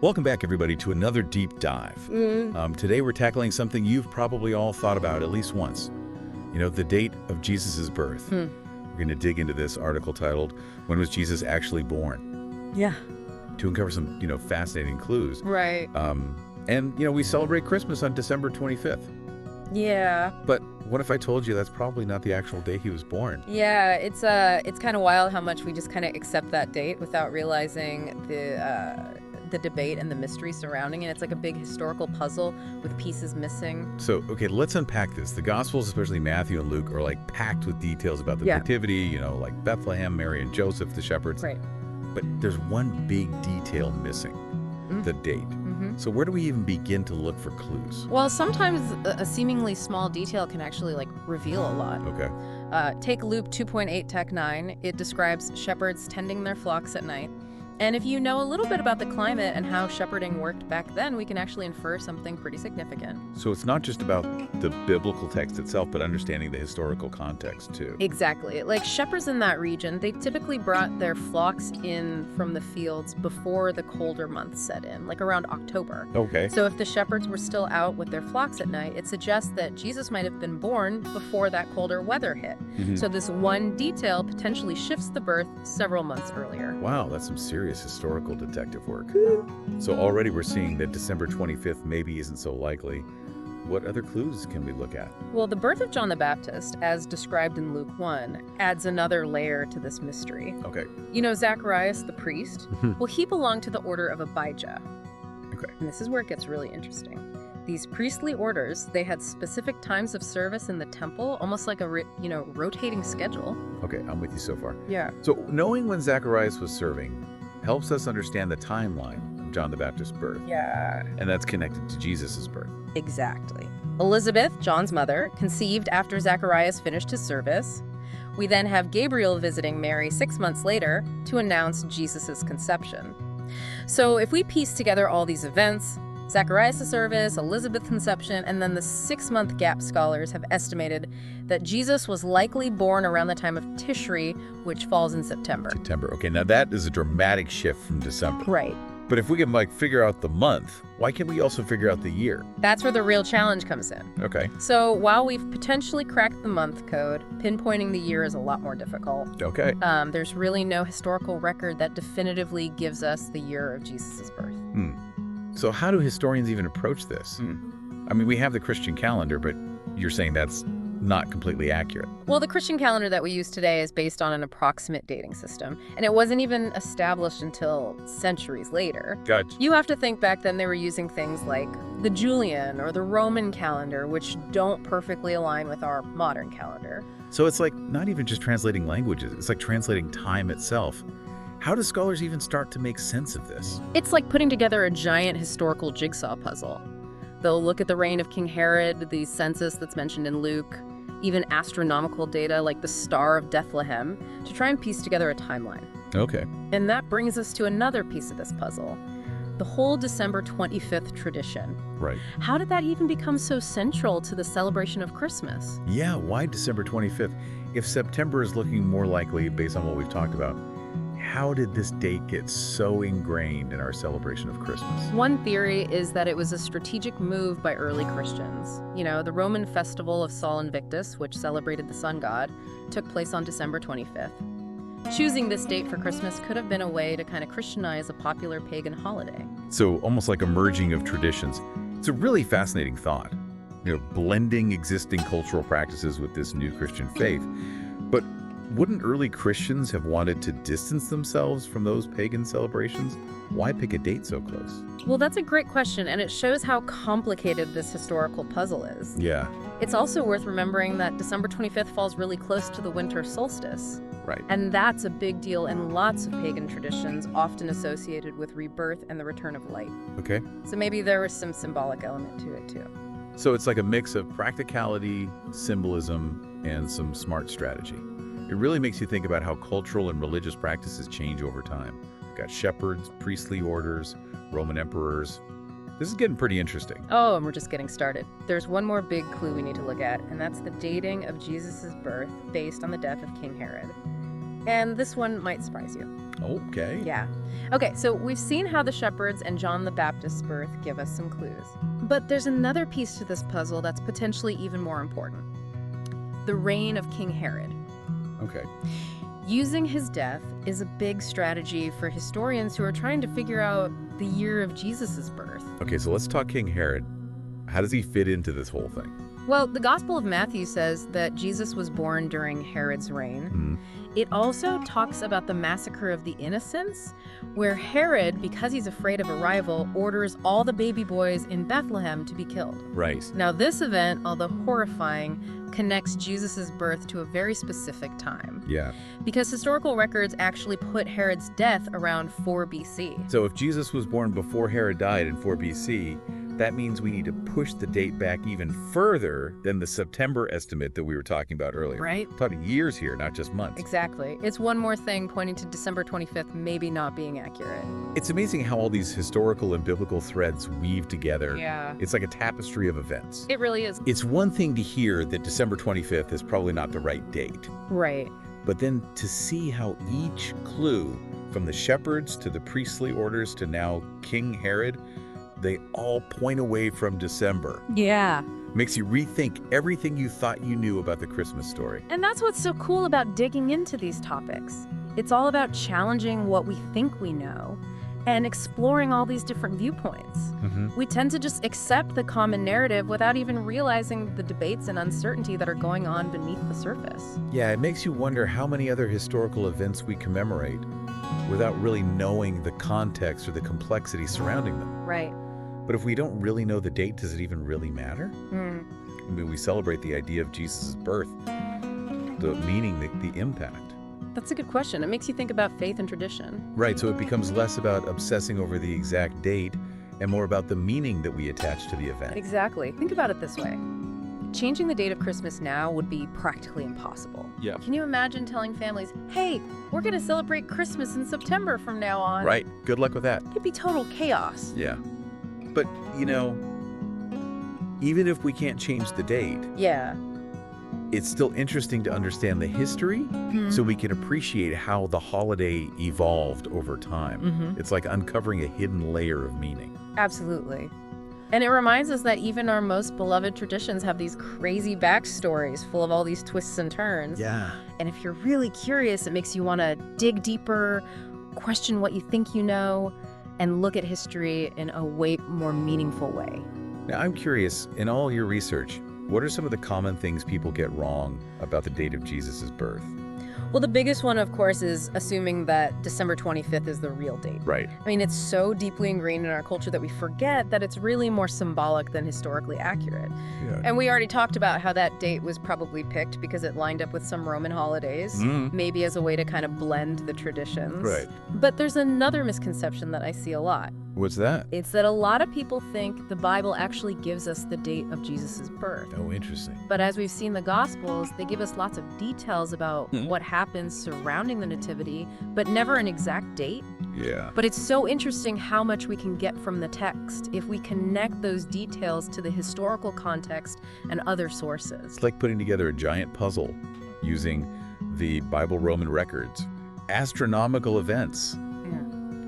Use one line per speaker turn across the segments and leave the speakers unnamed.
Welcome back, everybody, to another deep dive. Today we're tackling something you've probably all thought about at least once. You know, the date of Jesus' birth. We're going to dig into this article titled, When Was Jesus Actually Born?
Yeah.
To uncover some, fascinating clues.
Right.
We celebrate Christmas on December 25th.
Yeah.
But what if I told you that's probably not the actual day he was born?
Yeah, it's kind of wild how much we just kind of accept that date without realizing the debate and the mystery surrounding it. It's like a big historical puzzle with pieces missing.
So, okay, let's unpack this. The Gospels, especially Matthew and Luke, are like packed with details about the nativity, like Bethlehem, Mary and Joseph, the shepherds.
Right.
But there's one big detail missing, the date. So where do we even begin to look for clues?
Well, sometimes a seemingly small detail can actually reveal a lot.
Okay.
Take Luke 2.8 Tech 9. It describes shepherds tending their flocks at night. And if you know a little bit about the climate and how shepherding worked back then, we can actually infer something pretty significant.
So it's not just about the biblical text itself, but understanding the historical context too.
Exactly. Like shepherds in that region, they typically brought their flocks in from the fields before the colder months set in, like around October.
Okay.
So if the shepherds were still out with their flocks at night, it suggests that Jesus might have been born before that colder weather hit. So this one detail potentially shifts the birth several months earlier.
Wow, that's some serious historical detective work. So already we're seeing that December 25th maybe isn't so likely. What other clues can we look at?
Well, the birth of John the Baptist, as described in Luke 1, adds another layer to this mystery.
Okay.
You know Zacharias the priest? Well, he belonged to the order of Abijah.
Okay.
And this is where it gets really interesting. These priestly orders, they had specific times of service in the temple, almost like a rotating schedule.
Okay, I'm with you so far.
Yeah.
So knowing when Zacharias was serving helps us understand the timeline of John the Baptist's birth.
Yeah.
And that's connected to Jesus' birth.
Exactly. Elizabeth, John's mother, conceived after Zacharias finished his service. We then have Gabriel visiting Mary 6 months later to announce Jesus' conception. So if we piece together all these events, Zacharias' service, Elizabeth's conception, and then the 6-month gap, scholars have estimated that Jesus was likely born around the time of Tishri, which falls in September.
September. Okay, now that is a dramatic shift from December.
Right.
But if we can figure out the month, why can't we also figure out the year?
That's where the real challenge comes in.
Okay.
So while we've potentially cracked the month code, pinpointing the year is a lot more difficult.
Okay.
There's really no historical record that definitively gives us the year of Jesus' birth.
So how do historians even approach this? I mean, we have the Christian calendar, but you're saying that's not completely accurate.
Well, the Christian calendar that we use today is based on an approximate dating system, and it wasn't even established until centuries later.
Gotcha.
You have to think back then they were using things like the Julian or the Roman calendar, which don't perfectly align with our modern calendar.
So it's like not even just translating languages, it's like translating time itself. How do scholars even start to make sense of this?
It's like putting together a giant historical jigsaw puzzle. They'll look at the reign of King Herod, the census that's mentioned in Luke, even astronomical data like the Star of Bethlehem, to try and piece together a timeline.
Okay.
And that brings us to another piece of this puzzle, the whole December 25th tradition.
Right.
How did that even become so central to the celebration of Christmas?
Yeah, why December 25th? If September is looking more likely based on what we've talked about, how did this date get so ingrained in our celebration of Christmas?
One theory is that it was a strategic move by early Christians. The Roman festival of Sol Invictus, which celebrated the sun god, took place on December 25th. Choosing this date for Christmas could have been a way to kind of Christianize a popular pagan holiday.
So almost like a merging of traditions. It's a really fascinating thought, blending existing cultural practices with this new Christian faith. But wouldn't early Christians have wanted to distance themselves from those pagan celebrations? Why pick a date so close?
Well, that's a great question, and it shows how complicated this historical puzzle is.
Yeah.
It's also worth remembering that December 25th falls really close to the winter solstice.
Right.
And that's a big deal in lots of pagan traditions, often associated with rebirth and the return of light.
Okay.
So maybe there was some symbolic element to it, too.
So it's like a mix of practicality, symbolism, and some smart strategy. It really makes you think about how cultural and religious practices change over time. We've got shepherds, priestly orders, Roman emperors. This is getting pretty interesting.
Oh, and we're just getting started. There's one more big clue we need to look at, and that's the dating of Jesus' birth based on the death of King Herod. And this one might surprise you.
Okay.
Yeah. Okay, so we've seen how the shepherds and John the Baptist's birth give us some clues. But there's another piece to this puzzle that's potentially even more important. The reign of King Herod.
Okay.
Using his death is a big strategy for historians who are trying to figure out the year of Jesus' birth.
Okay, so let's talk King Herod. How does he fit into this whole thing?
Well, the Gospel of Matthew says that Jesus was born during Herod's reign.
Hmm.
It also talks about the massacre of the innocents, where Herod, because he's afraid of a rival, orders all the baby boys in Bethlehem to be killed.
Right.
Now, this event, although horrifying, connects Jesus' birth to a very specific time,
Yeah.
because historical records actually put Herod's death around 4 BC.
So if Jesus was born before Herod died in 4 BC, that means we need to push the date back even further than the September estimate that we were talking about earlier.
Right?
We're talking years here, not just months.
Exactly. It's one more thing pointing to December 25th maybe not being accurate.
It's amazing how all these historical and biblical threads weave together.
Yeah.
It's like a tapestry of events.
It really is.
It's one thing to hear that December 25th is probably not the right date,
Right.
but then to see how each clue, from the shepherds to the priestly orders to now King Herod, they all point away from December.
Yeah.
Makes you rethink everything you thought you knew about the Christmas story.
And that's what's so cool about digging into these topics. It's all about challenging what we think we know and exploring all these different viewpoints. We tend to just accept the common narrative without even realizing the debates and uncertainty that are going on beneath the surface.
Yeah, it makes you wonder how many other historical events we commemorate without really knowing the context or the complexity surrounding them.
Right.
But if we don't really know the date, does it even really matter?
Mm.
I mean, we celebrate the idea of Jesus' birth, the meaning, the impact.
That's a good question. It makes you think about faith and tradition.
Right, so it becomes less about obsessing over the exact date and more about the meaning that we attach to the event.
Exactly. Think about it this way. Changing the date of Christmas now would be practically impossible.
Yeah.
Can you imagine telling families, hey, we're going to celebrate Christmas in September from now on?
Right, good luck with that.
It'd be total chaos.
Yeah. But, you know, even if we can't change the date,
Yeah.
it's still interesting to understand the history so we can appreciate how the holiday evolved over time. It's like uncovering a hidden layer of meaning.
Absolutely. And it reminds us that even our most beloved traditions have these crazy backstories full of all these twists and turns.
Yeah.
And if you're really curious, it makes you want to dig deeper, question what you think you know, and look at history in a way more meaningful way.
Now, I'm curious, in all your research, what are some of the common things people get wrong about the date of Jesus' birth?
Well, the biggest one, of course, is assuming that December 25th is the real date.
Right.
I mean, it's so deeply ingrained in our culture that we forget that it's really more symbolic than historically accurate.
Yeah.
And we already talked about how that date was probably picked because it lined up with some Roman holidays, maybe as a way to kind of blend the traditions.
Right.
But there's another misconception that I see a lot.
What's that?
It's that a lot of people think the Bible actually gives us the date of Jesus' birth.
Oh, interesting.
But as we've seen the Gospels, they give us lots of details about what happens surrounding the Nativity, but never an exact date.
Yeah.
But it's so interesting how much we can get from the text if we connect those details to the historical context and other sources.
It's like putting together a giant puzzle using the Bible Roman records, astronomical events,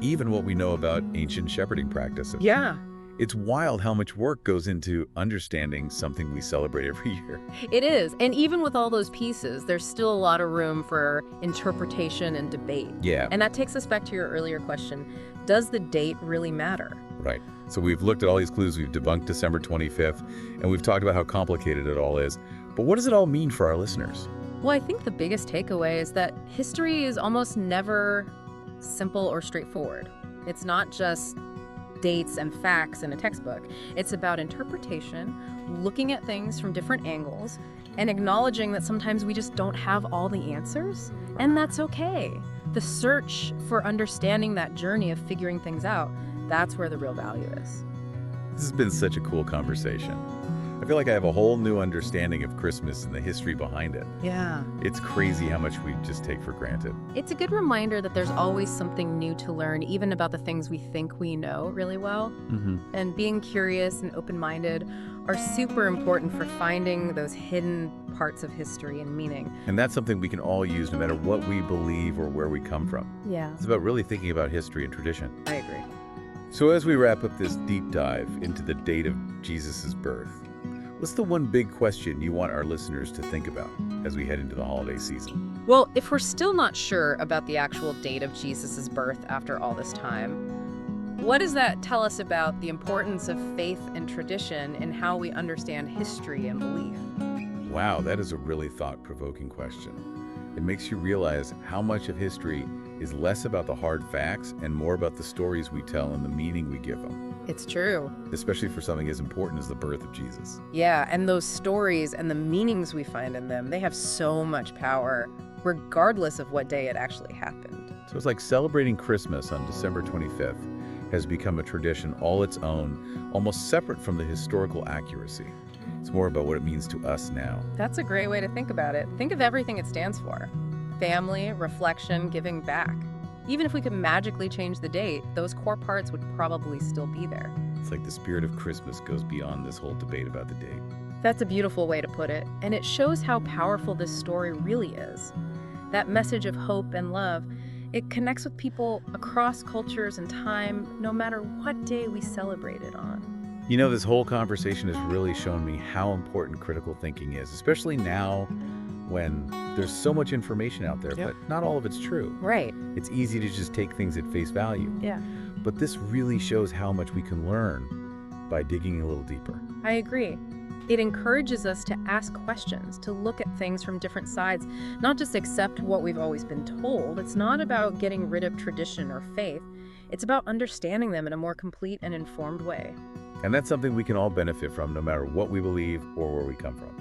even what we know about ancient shepherding practices.
Yeah,
It's wild how much work goes into understanding something we celebrate every year.
it is. And even with all those pieces, there's still a lot of room for interpretation and debate.
Yeah,
And that takes us back to your earlier question. Does the date really matter?
right. So we've looked at all these clues, we've debunked December 25th, and we've talked about how complicated it all is. But what does it all mean for our listeners?
Well, I think the biggest takeaway is that history is almost never simple or straightforward. It's not just dates and facts in a textbook. It's about interpretation, looking at things from different angles, and acknowledging that sometimes we just don't have all the answers, and that's okay. The search for understanding that journey of figuring things out, that's where the real value is.
This has been such a cool conversation. I I feel like I have a whole new understanding of Christmas and the history behind it.
Yeah.
It's crazy how much we just take for granted.
It's a good reminder that there's always something new to learn, even about the things we think we know really well. And being curious and open-minded are super important for finding those hidden parts of history and meaning.
And that's something we can all use no matter what we believe or where we come from.
Yeah,
It's about really thinking about history and tradition.
I agree.
So as we wrap up this deep dive into the date of Jesus' birth, what's the one big question you want our listeners to think about as we head into the holiday season?
Well, if we're still not sure about the actual date of Jesus' birth after all this time, what does that tell us about the importance of faith and tradition in how we understand history and belief?
Wow, that is a really thought-provoking question. It makes you realize how much of history is less about the hard facts and more about the stories we tell and the meaning we give them,
It's true.
especially for something as important as the birth of Jesus.
Yeah, and those stories and the meanings we find in them, they have so much power, regardless of what day it actually happened.
So it's like celebrating Christmas on December 25th has become a tradition all its own, almost separate from the historical accuracy. It's more about what it means to us now.
That's a great way to think about it. Think of everything it stands for. Family, reflection, giving back. Even if we could magically change the date, those core parts would probably still be there.
It's like the spirit of Christmas goes beyond this whole debate about the date.
That's a beautiful way to put it, and it shows how powerful this story really is. That message of hope and love, it connects with people across cultures and time, no matter what day we celebrate it on.
You know, this whole conversation has really shown me how important critical thinking is, especially now when there's so much information out there,
Yep.
but not all of it's true.
Right.
It's easy to just take things at face value.
Yeah.
But this really shows how much we can learn by digging a little deeper.
I agree. It encourages us to ask questions, to look at things from different sides, not just accept what we've always been told. It's not about getting rid of tradition or faith. It's about understanding them in a more complete and informed way.
And that's something we can all benefit from no matter what we believe or where we come from.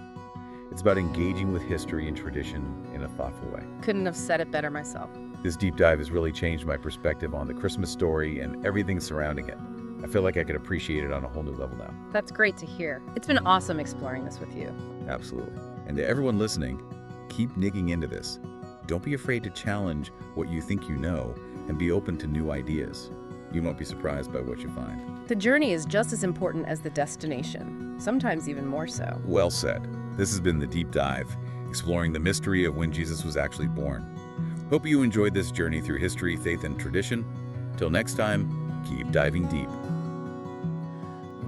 It's about engaging with history and tradition in a thoughtful way.
Couldn't have said it better myself.
This deep dive has really changed my perspective on the Christmas story and everything surrounding it. I feel like I could appreciate it on a whole new level now.
That's great to hear. It's been awesome exploring this with you.
Absolutely. And to everyone listening, keep digging into this. Don't be afraid to challenge what you think you know and be open to new ideas. You won't be surprised by what you find.
The journey is just as important as the destination, sometimes even more so.
Well said. This has been The Deep Dive, exploring the mystery of when Jesus was actually born. Hope you enjoyed this journey through history, faith, and tradition. Till next time, keep diving deep.